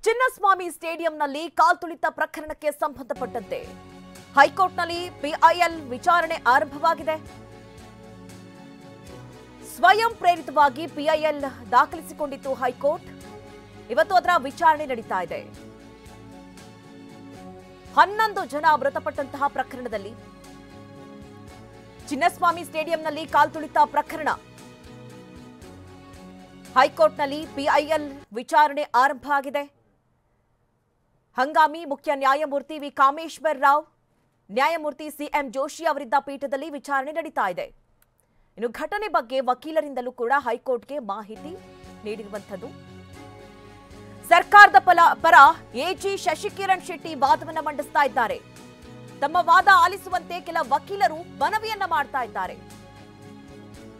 ಚಿನ್ನಸ್ವಾಮಿ ಸ್ಟೇಡಿಯಂನಲ್ಲಿ ಕಾಲ್ತುಳಿತ ಪ್ರಕರಣಕ್ಕೆ ಸಂಬಂಧಪಟ್ಟಂತೆ ಹೈಕೋರ್ಟ್ನಲ್ಲಿ ಪಿಐಎಲ್ ವಿಚಾರಣೆ ಆರಂಭವಾಗಿದೆ. ಸ್ವಯಂ ಪ್ರೇರಿತವಾಗಿ ಪಿಐಎಲ್ ದಾಖಲಿಸಿಕೊಂಡಿತ್ತು ಹೈಕೋರ್ಟ್. ಇವತ್ತು ಅದರ ವಿಚಾರಣೆ ನಡೀತಾ ಇದೆ. 11 ಜನ ಮೃತಪಟ್ಟಂತಹ ಪ್ರಕರಣದಲ್ಲಿ ಚಿನ್ನಸ್ವಾಮಿ ಸ್ಟೇಡಿಯಂನಲ್ಲಿ ಕಾಲ್ತುಳಿತ ಪ್ರಕರಣ ಹೈಕೋರ್ಟ್ನಲ್ಲಿ ಪಿಐಎಲ್ ವಿಚಾರಣೆ ಆರಂಭ ಆಗಿದೆ. ಹಂಗಾಮಿ ಮುಖ್ಯ ನ್ಯಾಯಮೂರ್ತಿ ವಿ ಕಾಮೇಶ್ವರ್ ರಾವ್, ನ್ಯಾಯಮೂರ್ತಿ ಸಿಎಂ ಜೋಶಿ ಅವರಿದ್ದ ಪೀಠದಲ್ಲಿ ವಿಚಾರಣೆ ನಡೀತಾ ಇದೆ. ಇನ್ನು ಘಟನೆ ಬಗ್ಗೆ ವಕೀಲರಿಂದಲೂ ಕೂಡ ಹೈಕೋರ್ಟ್ಗೆ ಮಾಹಿತಿ ನೀಡಿರುವಂಥದ್ದು. ಸರ್ಕಾರದ ಪರ ಎಜಿ ಶಶಿಕಿರಣ್ ಶೆಟ್ಟಿ ವಾದವನ್ನ ಮಂಡಿಸ್ತಾ ಇದ್ದಾರೆ. ತಮ್ಮ ವಾದ ಆಲಿಸುವಂತೆ ಕೆಲ ವಕೀಲರು ಮನವಿಯನ್ನ ಮಾಡ್ತಾ ಇದ್ದಾರೆ.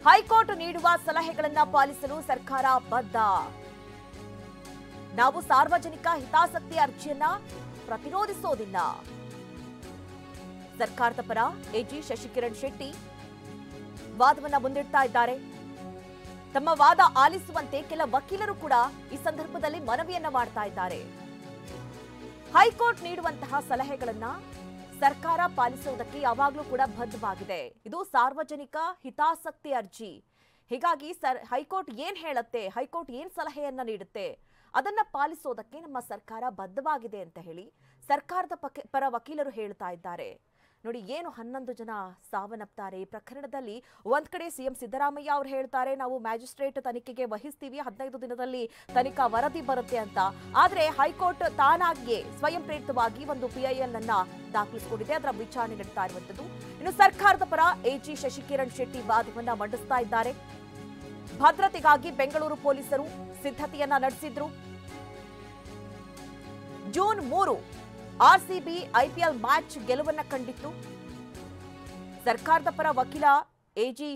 ಹೈಕೋರ್ಟ್ ನೀಡುವ ಸಲಹೆಗಳನ್ನ ಪಾಲಿಸಲು ಸರ್ಕಾರ ಬದ್ಧ. ನಾವು ಸಾರ್ವಜನಿಕ ಹಿತಾಸಕ್ತಿ ಅರ್ಜಿಯನ್ನ ಪ್ರತಿರೋಧಿಸೋದಿಲ್ಲ. ಸರ್ಕಾರದ ಪರ ಎಜಿ ಶಶಿಕಿರಣ್ ಶೆಟ್ಟಿ ವಾದವನ್ನ ಮುಂದಿಡ್ತಾ ಇದ್ದಾರೆ. ತಮ್ಮ ವಾದ ಆಲಿಸುವಂತೆ ಕೆಲ ವಕೀಲರು ಕೂಡ ಈ ಸಂದರ್ಭದಲ್ಲಿ ಮನವಿಯನ್ನ ಮಾಡ್ತಾ ಇದ್ದಾರೆ. ಹೈಕೋರ್ಟ್ ನೀಡುವಂತಹ ಸಲಹೆಗಳನ್ನ ಸರ್ಕಾರ ಪಾಲಿಸುವುದಕ್ಕೆ ಯಾವಾಗಲೂ ಕೂಡ ಬದ್ಧವಾಗಿದೆ. ಇದು ಸಾರ್ವಜನಿಕ ಹಿತಾಸಕ್ತಿ ಅರ್ಜಿ. ಹೀಗಾಗಿ ಹೈಕೋರ್ಟ್ ಏನ್ ಹೇಳುತ್ತೆ, ಹೈಕೋರ್ಟ್ ಏನ್ ಸಲಹೆಯನ್ನ ನೀಡುತ್ತೆ ಅದನ್ನ ಪಾಲಿಸೋದಕ್ಕೆ ನಮ್ಮ ಸರ್ಕಾರ ಬದ್ಧವಾಗಿದೆ ಅಂತ ಹೇಳಿ ಸರ್ಕಾರದ ಪರ ವಕೀಲರು ಹೇಳ್ತಾ ಇದ್ದಾರೆ. ನೋಡಿ, ಏನು 11 ಜನ ಸಾವನ್ನಪ್ತಾರೆ ಈ ಪ್ರಕರಣದಲ್ಲಿ. ಒಂದ್ ಕಡೆ ಸಿಎಂ ಸಿದ್ದರಾಮಯ್ಯ ಅವರು ಹೇಳ್ತಾರೆ, ನಾವು ಮ್ಯಾಜಿಸ್ಟ್ರೇಟ್ ತನಿಖೆಗೆ ವಹಿಸ್ತೀವಿ, 15 ದಿನದಲ್ಲಿ ತನಿಖಾ ವರದಿ ಬರುತ್ತೆ ಅಂತ. ಆದ್ರೆ ಹೈಕೋರ್ಟ್ ತಾನಾಗಿಯೇ ಸ್ವಯಂ ಪ್ರೇರಿತವಾಗಿ ಒಂದು ಪಿಐಎಲ್ ಅನ್ನ ದಾಖಲಿಸಿಕೊಂಡಿದೆ. ಅದರ ವಿಚಾರಣೆ ನಡೀತಾ ಇರುವಂತದ್ದು. ಇನ್ನು ಸರ್ಕಾರದ ಪರ ಎಜಿ ಶಶಿಕಿರಣ್ ಶೆಟ್ಟಿ ವಾದವನ್ನ ಮಂಡಿಸ್ತಾ ಇದ್ದಾರೆ. ಭದ್ರತೆಗಾಗಿ ಬೆಂಗಳೂರು ಪೊಲೀಸರು ಸಿದ್ಧತೆಯನ್ನ ನಡೆಸಿದ್ರು. ಜೂನ್ 3 ಆರ್ಸಿಬಿ ಐಪಿಎಲ್ ಮ್ಯಾಚ್ ಗೆಲುವನ್ನ ಕಂಡಿತ್ತು. ಸರ್ಕಾರದ ಪರ ವಕೀಲ ಎಜಿ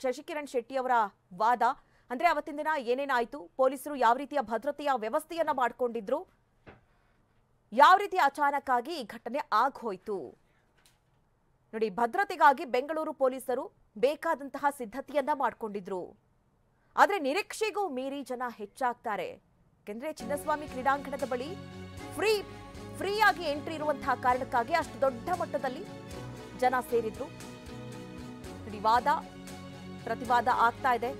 ಶಶಿಕಿರಣ್ ಶೆಟ್ಟಿ ಅವರ ವಾದ ಅಂದ್ರೆ ಅವತ್ತಿನ ದಿನ ಏನೇನಾಯ್ತು, ಪೊಲೀಸರು ಯಾವ ರೀತಿಯ ಭದ್ರತೆಯ ವ್ಯವಸ್ಥೆಯನ್ನ ಮಾಡಿಕೊಂಡಿದ್ರು, ಯಾವ ರೀತಿ ಅಚಾನಕ್ ಆಗಿ ಈ ಘಟನೆ ಆಗೋಯ್ತು. ನೋಡಿ, ಭದ್ರತೆಗಾಗಿ ಬೆಂಗಳೂರು ಪೊಲೀಸರು ಬೇಕಾದಂತಹ ಸಿದ್ಧತೆಯನ್ನ ಮಾಡಿಕೊಂಡಿದ್ರು. ಆದ್ರೆ ನಿರೀಕ್ಷೆಗೂ ಮೀರಿ ಜನ ಹೆಚ್ಚಾಗ್ತಾರೆ. ಯಾಕೆಂದ್ರೆ ಚಿನ್ನಸ್ವಾಮಿ ಕ್ರೀಡಾಂಗಣದ ಬಳಿ ಫ್ರೀಯಾಗಿ ಎಂಟ್ರಿ ಇರುವಂತಹ ಕಾರಣಕ್ಕಾಗಿ ಅಷ್ಟು ದೊಡ್ಡ ಮಟ್ಟದಲ್ಲಿ ಜನ ಸೇರಿದ್ರು. ವಾದ ಪ್ರತಿವಾದ ಆಗ್ತಾ ಇದೆ.